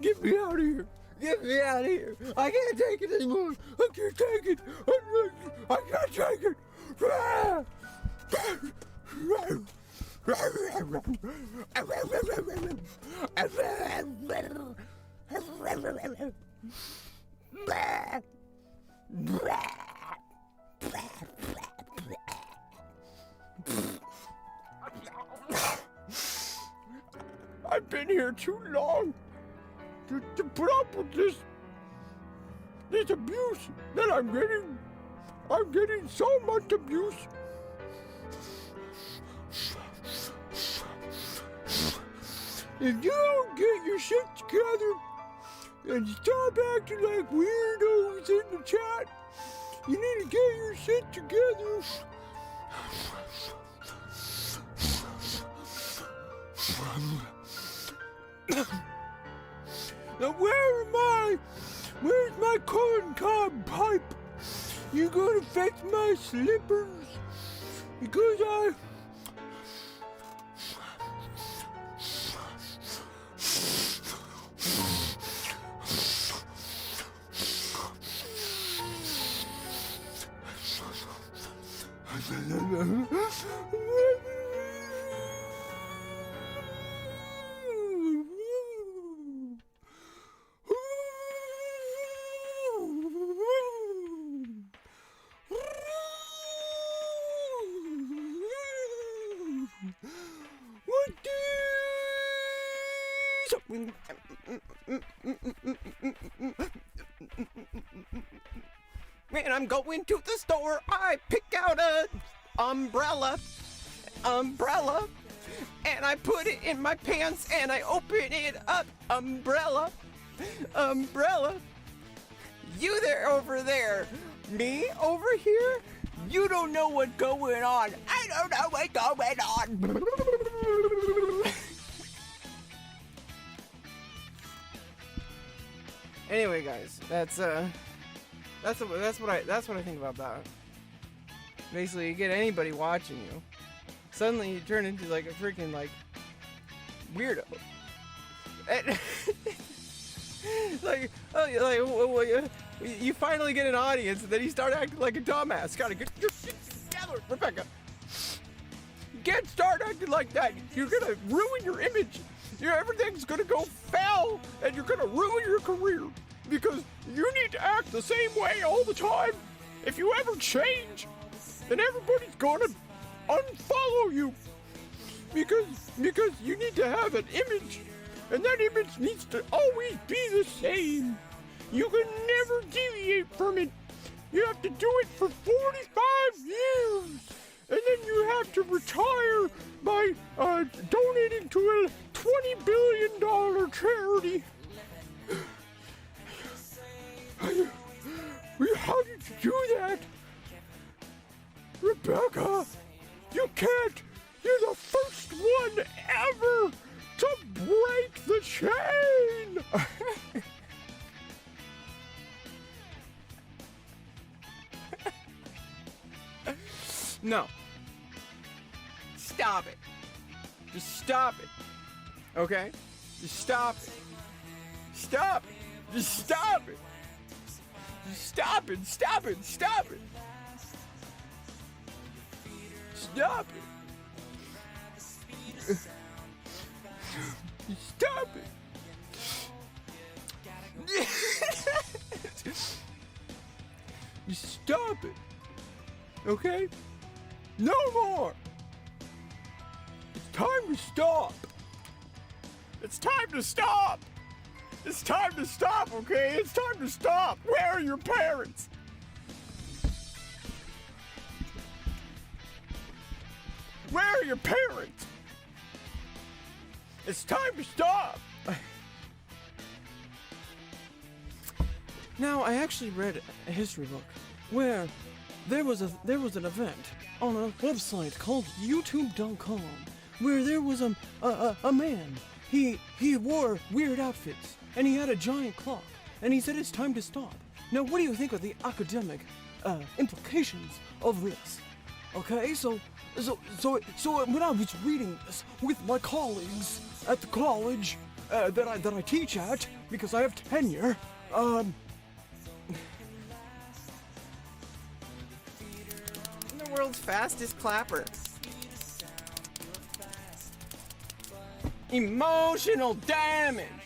Get me out of here! Get me out of here! I can't take it anymore! I can't take it! I can't take it! I've been here too long to put up with this abuse that I'm getting. I'm getting so much abuse. If you don't get your shit together and stop acting like weirdos in the chat, you need to get your shit together. Now where am I? Where's my corn cob pipe? You gonna fix my slippers? Because when I'm going to the store, I pick out a umbrella, and I put it in my pants and I open it up, umbrella. You there over there, me over here, you don't know what's going on. I don't know what's going on. Anyway, guys, that's what I think about that. Basically, you get anybody watching you, suddenly you turn into like a freaking like weirdo. And you finally get an audience, and then you start acting like a dumbass. Gotta get your shit together, Rebecca. You can't start acting like that. You're gonna ruin your image. Everything's gonna go foul, and you're gonna ruin your career because you need to act the same way all the time. If you ever change, then everybody's gonna unfollow you because you need to have an image, and that image needs to always be the same. You can never deviate from it. You have to do it for 45 years, and then you have to retire by donating to a $20 billion charity. How did you do that? Rebecca, you can't. You're the first one ever to break the chain. No. Stop it. Just stop it. Okay? Just stop it. Stop it. Just stop it. Just stop it. Stop it. Stop it. Stop it. Stop it. Stop it. Okay? No more. It's time to stop. It's time to stop. It's time to stop, okay? It's time to stop. Where are your parents? your parents. It's time to stop. Now, I actually read a history book where there was an event on a website called YouTube.com where there was a man. He wore weird outfits and he had a giant clock and he said it's time to stop. Now, what do you think of the academic implications of this? Okay, so when I was reading this with my colleagues at the college that I teach at because I have tenure, The world's fastest clapper. emotional damage.